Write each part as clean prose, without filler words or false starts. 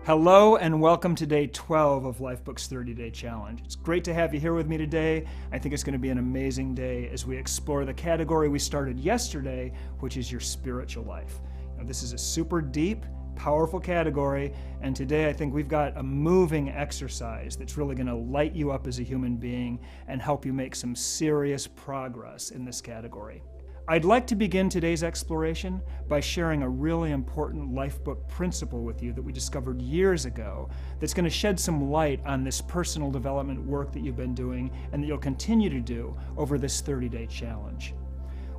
Hello and welcome to day 12 of Lifebook's 30-Day Challenge. It's great to have you here with me today. I think it's going to be an amazing day as we explore the category we started yesterday, which is your spiritual life. This is a super deep, powerful category, and today I think we've got a moving exercise that's really going to light you up as a human being and help you make some serious progress in this category. I'd like to begin today's exploration by sharing a really important Lifebook principle with you that we discovered years ago that's going to shed some light on this personal development work that you've been doing and that you'll continue to do over this 30-day challenge.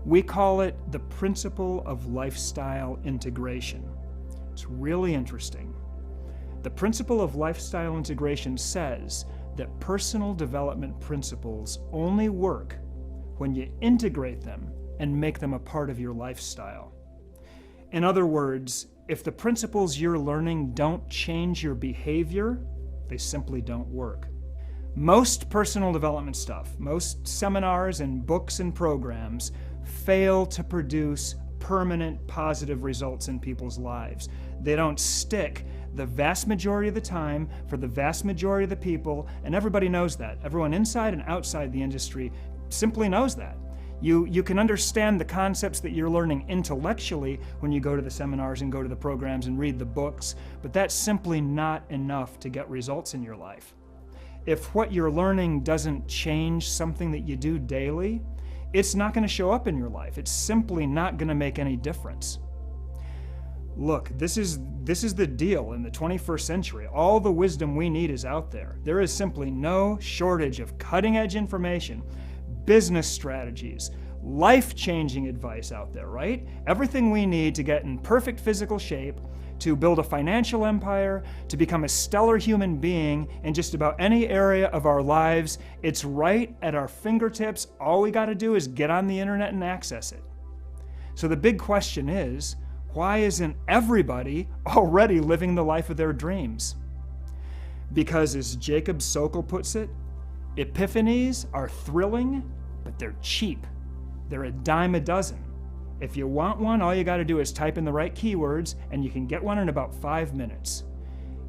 We call it the principle of lifestyle integration. It's really interesting. The principle of lifestyle integration says that personal development principles only work when you integrate them and make them a part of your lifestyle. In other words, if the principles you're learning don't change your behavior, they simply don't work. Most personal development stuff, most seminars and books and programs fail to produce permanent positive results in people's lives. They don't stick the vast majority of the time for the vast majority of the people, and everybody knows that. Everyone inside and outside the industry simply knows that. You can understand the concepts that you're learning intellectually when you go to the seminars and go to the programs and read the books, but that's simply not enough to get results in your life. If what you're learning doesn't change something that you do daily, it's not going to show up in your life. It's simply not going to make any difference. Look, this is the deal in the 21st century. All the wisdom we need is out there. There is simply no shortage of cutting-edge information, business strategies, life-changing advice out there, right? Everything we need to get in perfect physical shape, to build a financial empire, to become a stellar human being in just about any area of our lives, it's right at our fingertips. All we got to do is get on the internet and access it. So the big question is, why isn't everybody already living the life of their dreams? Because as Jacob Sokol puts it, epiphanies are thrilling, but they're cheap. They're a dime a dozen. If you want one, all you got to do is type in the right keywords and you can get one in about 5 minutes.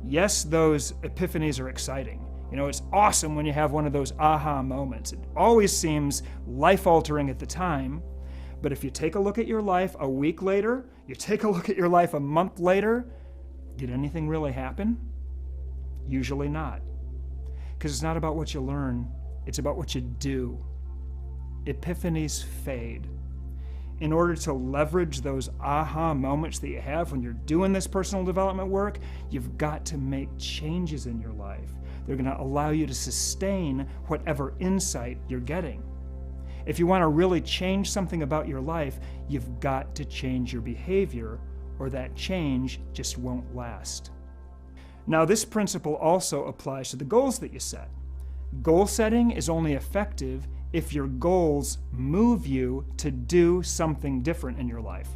Yes, those epiphanies are exciting. It's awesome when you have one of those aha moments. It always seems life-altering at the time, but if you take a look at your life a week later, you take a look at your life a month later, did anything really happen? Usually not. Because it's not about what you learn, it's about what you do. Epiphanies fade. In order to leverage those aha moments that you have when you're doing this personal development work, you've got to make changes in your life. They're going to allow you to sustain whatever insight you're getting. If you want to really change something about your life, you've got to change your behavior, or that change just won't last. Now, this principle also applies to the goals that you set. Goal setting is only effective if your goals move you to do something different in your life.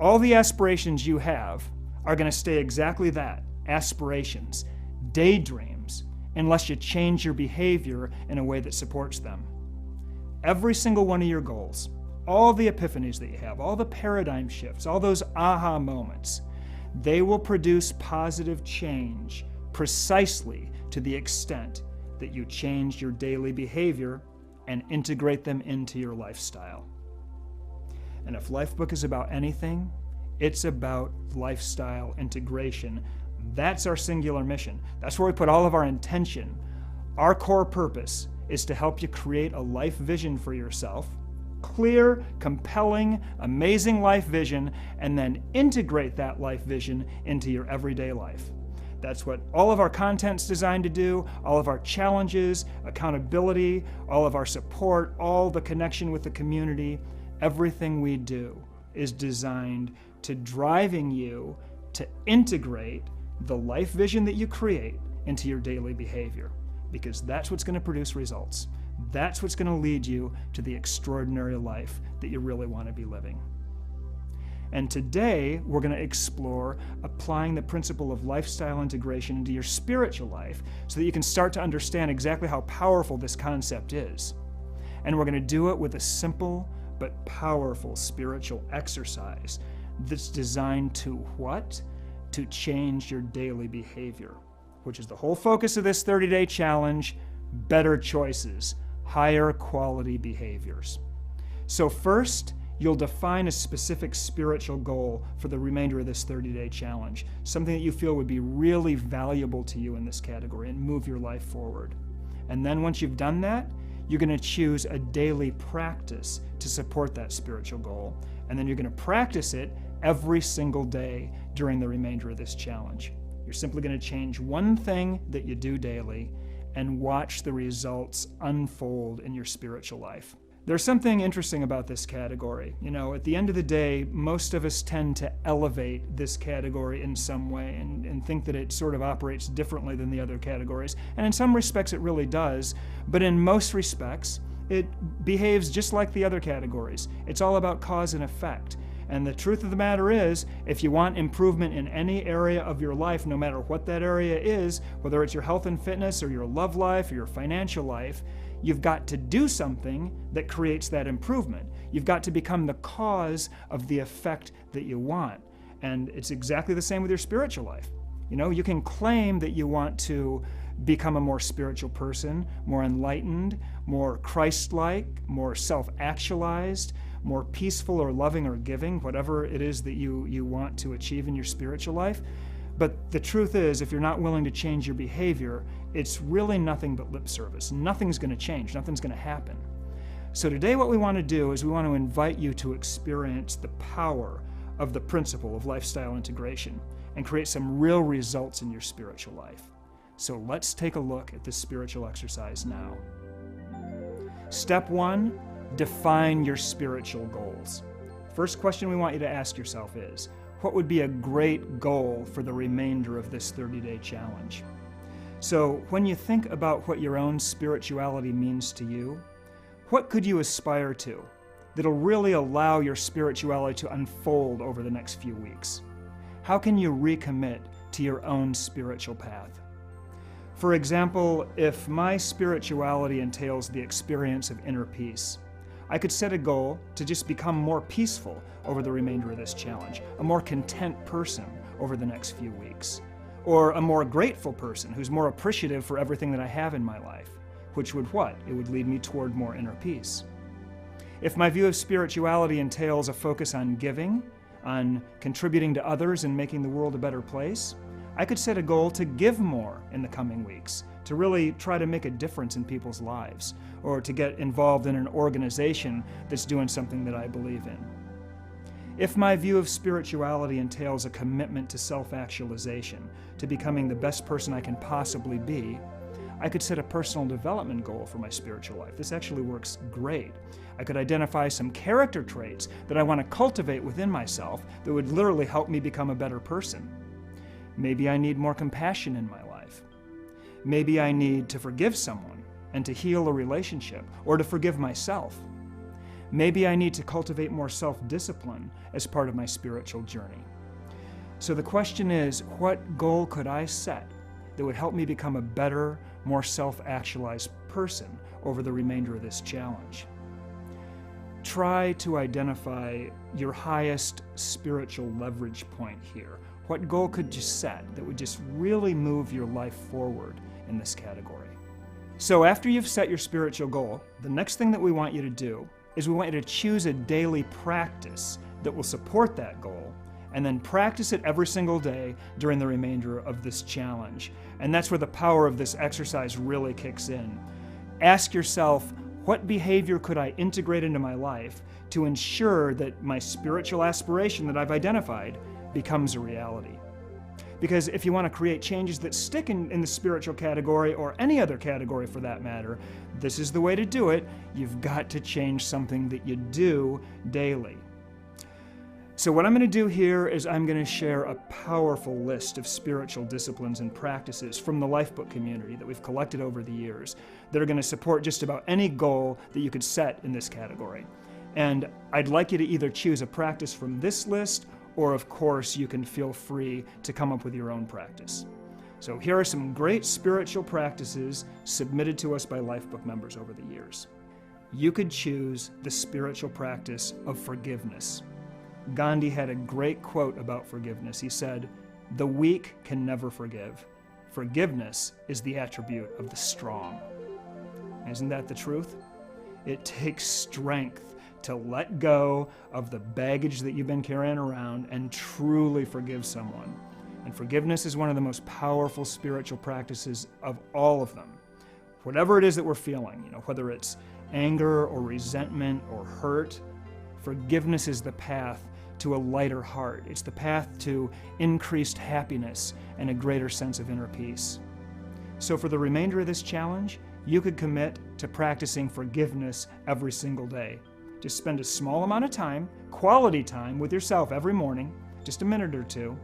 All the aspirations you have are going to stay exactly that, aspirations, daydreams, unless you change your behavior in a way that supports them. Every single one of your goals, all the epiphanies that you have, all the paradigm shifts, all those aha moments, they will produce positive change precisely to the extent that you change your daily behavior and integrate them into your lifestyle. And if Lifebook is about anything, it's about lifestyle integration. That's our singular mission. That's where we put all of our intention. Our core purpose is to help you create a life vision for yourself, clear, compelling, amazing life vision, and then integrate that life vision into your everyday life. That's what all of our content's designed to do, all of our challenges, accountability, all of our support, all the connection with the community. Everything we do is designed to driving you to integrate the life vision that you create into your daily behavior, because that's what's going to produce results. That's what's going to lead you to the extraordinary life that you really want to be living. And today, we're going to explore applying the principle of lifestyle integration into your spiritual life so that you can start to understand exactly how powerful this concept is. And we're going to do it with a simple but powerful spiritual exercise that's designed to what? to change your daily behavior, which is the whole focus of this 30-day challenge: better choices, higher quality behaviors. So first, you'll define a specific spiritual goal for the remainder of this 30-day challenge, something that you feel would be really valuable to you in this category and move your life forward. And then once you've done that, you're going to choose a daily practice to support that spiritual goal. And then you're going to practice it every single day during the remainder of this challenge. You're simply going to change one thing that you do daily and watch the results unfold in your spiritual life. There's something interesting about this category. You know, at the end of the day, most of us tend to elevate this category in some way and think that it sort of operates differently than the other categories. And in some respects, it really does. But in most respects, it behaves just like the other categories. It's all about cause and effect. And the truth of the matter is, if you want improvement in any area of your life, no matter what that area is, whether it's your health and fitness or your love life or your financial life, you've got to do something that creates that improvement. You've got to become the cause of the effect that you want. And it's exactly the same with your spiritual life. You know, you can claim that you want to become a more spiritual person, more enlightened, more Christ-like, more self-actualized, more peaceful or loving or giving, whatever it is that you want to achieve in your spiritual life. But the truth is, if you're not willing to change your behavior, it's really nothing but lip service. Nothing's going to change. Nothing's going to happen. So today what we want to do is we want to invite you to experience the power of the principle of lifestyle integration and create some real results in your spiritual life. So let's take a look at this spiritual exercise now. Step 1, define your spiritual goals. First question we want you to ask yourself is, what would be a great goal for the remainder of this 30-day challenge? So when you think about what your own spirituality means to you, what could you aspire to that'll really allow your spirituality to unfold over the next few weeks? How can you recommit to your own spiritual path? For example, if my spirituality entails the experience of inner peace, I could set a goal to just become more peaceful over the remainder of this challenge, a more content person over the next few weeks, or a more grateful person who's more appreciative for everything that I have in my life, which would what? It would lead me toward more inner peace. If my view of spirituality entails a focus on giving, on contributing to others and making the world a better place, I could set a goal to give more in the coming weeks, to really try to make a difference in people's lives, or to get involved in an organization that's doing something that I believe in. If my view of spirituality entails a commitment to self-actualization, to becoming the best person I can possibly be, I could set a personal development goal for my spiritual life. This actually works great. I could identify some character traits that I want to cultivate within myself that would literally help me become a better person. Maybe I need more compassion in my life. Maybe I need to forgive someone and to heal a relationship, or to forgive myself. Maybe I need to cultivate more self-discipline as part of my spiritual journey. So the question is, what goal could I set that would help me become a better, more self-actualized person over the remainder of this challenge? Try to identify your highest spiritual leverage point here. What goal could you set that would just really move your life forward in this category? So after you've set your spiritual goal, the next thing that we want you to do is we want you to choose a daily practice that will support that goal, and then practice it every single day during the remainder of this challenge. And that's where the power of this exercise really kicks in. Ask yourself, what behavior could I integrate into my life to ensure that my spiritual aspiration that I've identified becomes a reality? Because if you want to create changes that stick in the spiritual category, or any other category for that matter, this is the way to do it. You've got to change something that you do daily. So what I'm going to do here is I'm going to share a powerful list of spiritual disciplines and practices from the Lifebook community that we've collected over the years that are going to support just about any goal that you could set in this category. And I'd like you to either choose a practice from this list, or of course you can feel free to come up with your own practice. So here are some great spiritual practices submitted to us by Lifebook members over the years. You could choose the spiritual practice of forgiveness. Gandhi had a great quote about forgiveness. He said, The weak can never forgive. Forgiveness is the attribute of the strong. Isn't that the truth? It takes strength to let go of the baggage that you've been carrying around and truly forgive someone. And forgiveness is one of the most powerful spiritual practices of all of them. Whatever it is that we're feeling, whether it's anger or resentment or hurt, forgiveness is the path to a lighter heart. It's the path to increased happiness and a greater sense of inner peace. So for the remainder of this challenge, you could commit to practicing forgiveness every single day. Just spend a small amount of time, quality time with yourself every morning, just a minute or two,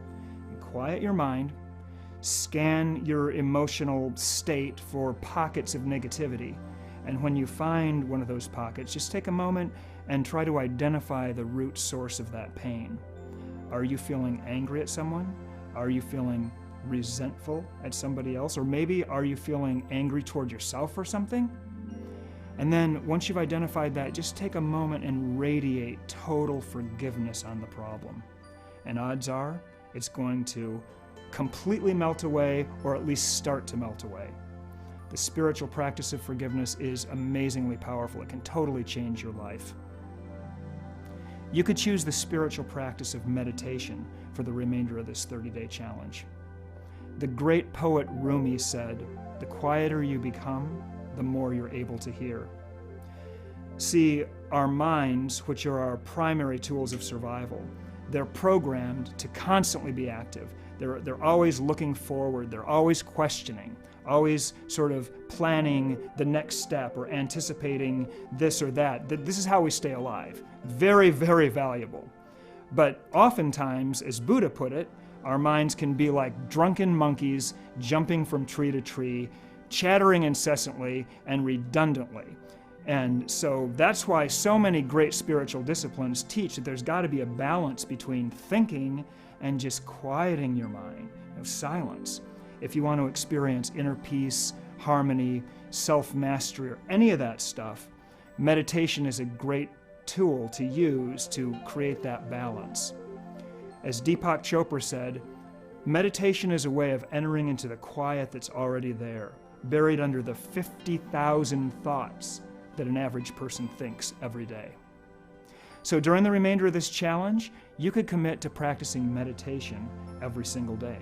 and quiet your mind, scan your emotional state for pockets of negativity. And when you find one of those pockets, just take a moment and try to identify the root source of that pain. Are you feeling angry at someone? Are you feeling resentful at somebody else? Or maybe are you feeling angry toward yourself for something? And then once you've identified that, just take a moment and radiate total forgiveness on the problem. And odds are it's going to completely melt away, or at least start to melt away. The spiritual practice of forgiveness is amazingly powerful. It can totally change your life. You could choose the spiritual practice of meditation for the remainder of this 30-day challenge. The great poet Rumi said, "The quieter you become, the more you're able to hear." See, our minds, which are our primary tools of survival, they're programmed to constantly be active. They're always looking forward. They're always questioning, always sort of planning the next step or anticipating this or that. This is how we stay alive. Very, very valuable. But oftentimes, as Buddha put it, our minds can be like drunken monkeys jumping from tree to tree, chattering incessantly and redundantly. And so that's why so many great spiritual disciplines teach that there's got to be a balance between thinking and just quieting your mind, silence. If you want to experience inner peace, harmony, self-mastery, or any of that stuff, meditation is a great tool to use to create that balance. As Deepak Chopra said, meditation is a way of entering into the quiet that's already there, buried under the 50,000 thoughts that an average person thinks every day. So during the remainder of this challenge, you could commit to practicing meditation every single day.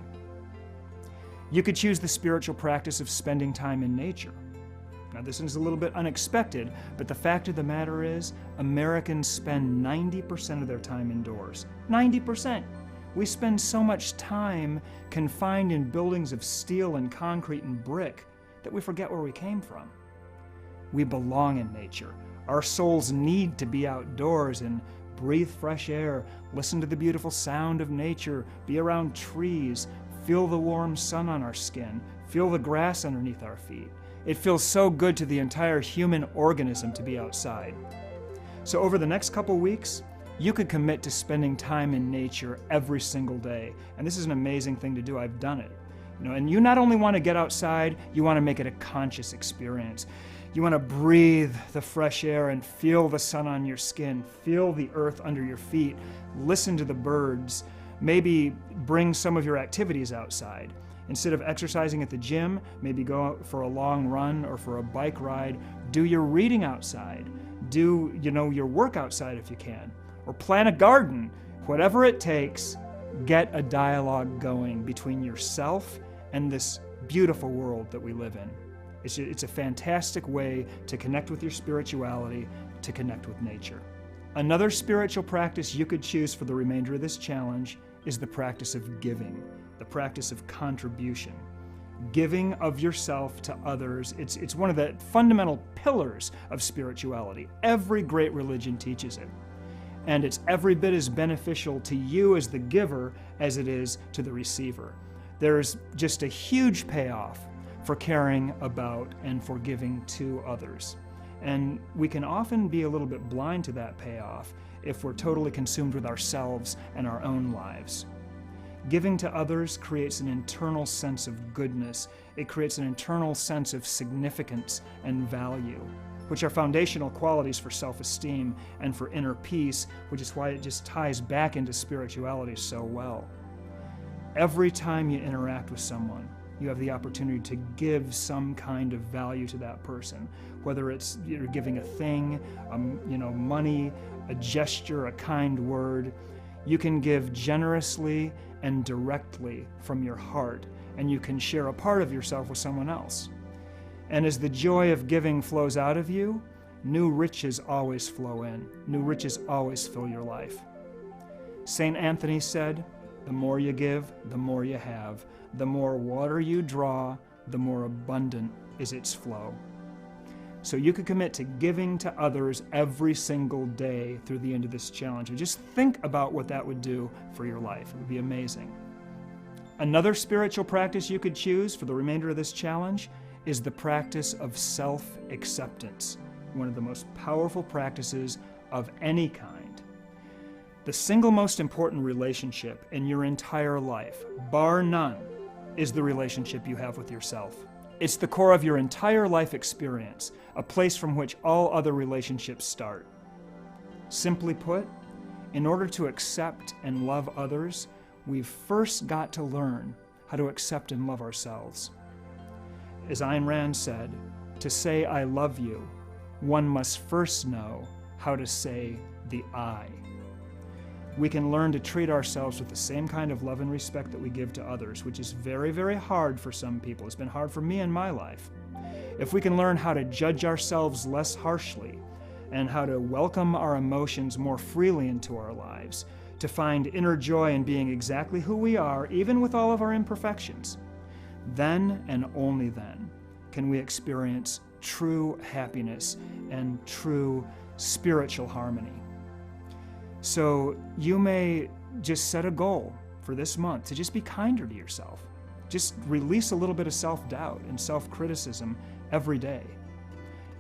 You could choose the spiritual practice of spending time in nature. Now, this is a little bit unexpected, but the fact of the matter is, Americans spend 90% of their time indoors. 90%! We spend so much time confined in buildings of steel and concrete and brick that we forget where we came from. We belong in nature. Our souls need to be outdoors and breathe fresh air, listen to the beautiful sound of nature, be around trees, feel the warm sun on our skin, feel the grass underneath our feet. It feels so good to the entire human organism to be outside. So over the next couple weeks, you could commit to spending time in nature every single day. And this is an amazing thing to do. I've done it. And you not only want to get outside, you want to make it a conscious experience. You want to breathe the fresh air and feel the sun on your skin, feel the earth under your feet, listen to the birds, maybe bring some of your activities outside. Instead of exercising at the gym, maybe go out for a long run or for a bike ride. Do your reading outside. Do, your work outside if you can. Or plant a garden. Whatever it takes, get a dialogue going between yourself and this beautiful world that we live in. It's a fantastic way to connect with your spirituality, to connect with nature. Another spiritual practice you could choose for the remainder of this challenge is the practice of giving, the practice of contribution. Giving of yourself to others, it's one of the fundamental pillars of spirituality. Every great religion teaches it. And it's every bit as beneficial to you as the giver as it is to the receiver. There's just a huge payoff for caring about and for giving to others. And we can often be a little bit blind to that payoff if we're totally consumed with ourselves and our own lives. Giving to others creates an internal sense of goodness. It creates an internal sense of significance and value, which are foundational qualities for self-esteem and for inner peace, which is why it just ties back into spirituality so well. every time you interact with someone, you have the opportunity to give some kind of value to that person, whether it's you're giving a thing, money, a gesture, a kind word. You can give generously and directly from your heart, and you can share a part of yourself with someone else. And as the joy of giving flows out of you, new riches always flow in. New riches always fill your life. St. Anthony said, "The more you give, the more you have. The more water you draw, the more abundant is its flow." So you could commit to giving to others every single day through the end of this challenge. And just think about what that would do for your life. It would be amazing. Another spiritual practice you could choose for the remainder of this challenge is the practice of self-acceptance, one of the most powerful practices of any kind. The single most important relationship in your entire life, bar none, is the relationship you have with yourself. It's the core of your entire life experience, a place from which all other relationships start. Simply put, in order to accept and love others, we've first got to learn how to accept and love ourselves. As Ayn Rand said, to say I love you, one must first know how to say the I. We can learn to treat ourselves with the same kind of love and respect that we give to others, which is very, very hard for some people. It's been hard for me in my life. If we can learn how to judge ourselves less harshly and how to welcome our emotions more freely into our lives, to find inner joy in being exactly who we are, even with all of our imperfections, then and only then can we experience true happiness and true spiritual harmony. So you may just set a goal for this month to just be kinder to yourself. Just release a little bit of self-doubt and self-criticism every day.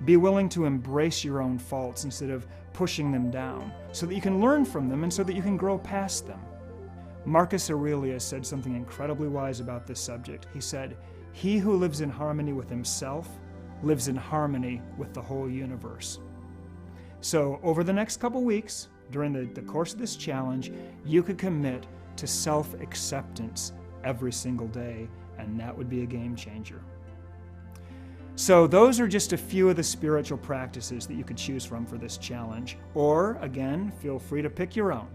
Be willing to embrace your own faults instead of pushing them down, so that you can learn from them and so that you can grow past them. Marcus Aurelius said something incredibly wise about this subject. He said, "He who lives in harmony with himself lives in harmony with the whole universe." So over the next couple weeks, during the course of this challenge, you could commit to self-acceptance every single day, and that would be a game changer. So those are just a few of the spiritual practices that you could choose from for this challenge. Or, again, feel free to pick your own,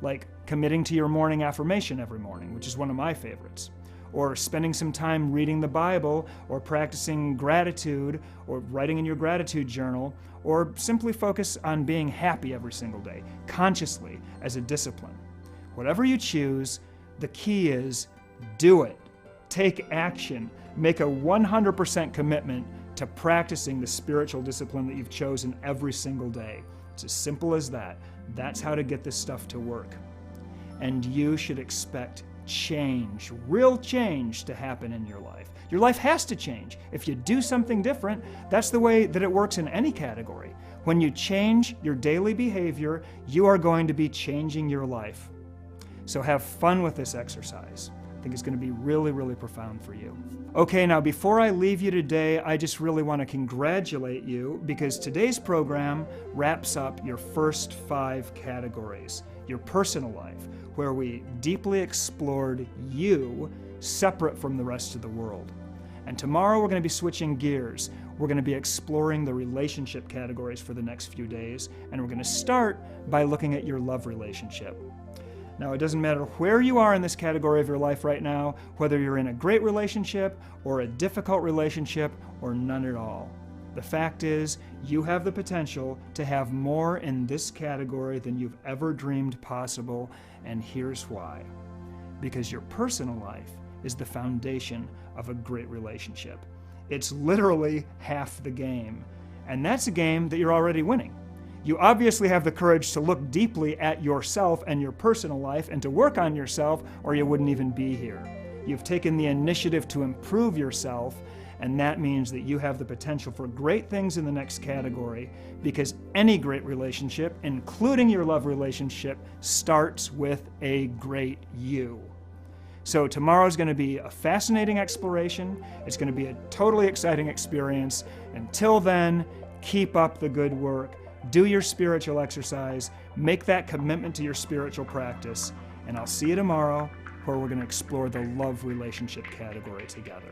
like committing to your morning affirmation every morning, which is one of my favorites, or spending some time reading the Bible, or practicing gratitude, or writing in your gratitude journal, or simply focus on being happy every single day, consciously, as a discipline. Whatever you choose, the key is do it. Take action. Make a 100% commitment to practicing the spiritual discipline that you've chosen every single day. It's as simple as that. That's how to get this stuff to work. And you should expect change, real change, to happen in your life. Your life has to change. If you do something different, that's the way that it works in any category. When you change your daily behavior, you are going to be changing your life. So have fun with this exercise. I think it's going to be really, really profound for you. Okay, now before I leave you today, I just really want to congratulate you because today's program wraps up your first 5 categories. Your personal life, where we deeply explored you separate from the rest of the world. And tomorrow we're going to be switching gears. We're going to be exploring the relationship categories for the next few days, and we're going to start by looking at your love relationship. Now, it doesn't matter where you are in this category of your life right now, whether you're in a great relationship or a difficult relationship or none at all. The fact is, you have the potential to have more in this category than you've ever dreamed possible, and here's why. Because your personal life is the foundation of a great relationship. It's literally half the game, and that's a game that you're already winning. You obviously have the courage to look deeply at yourself and your personal life and to work on yourself, or you wouldn't even be here. You've taken the initiative to improve yourself, and that means that you have the potential for great things in the next category, because any great relationship, including your love relationship, starts with a great you. So tomorrow's going to be a fascinating exploration. It's going to be a totally exciting experience. Until then, keep up the good work. Do your spiritual exercise. Make that commitment to your spiritual practice. And I'll see you tomorrow. where we're going to explore the love relationship category together.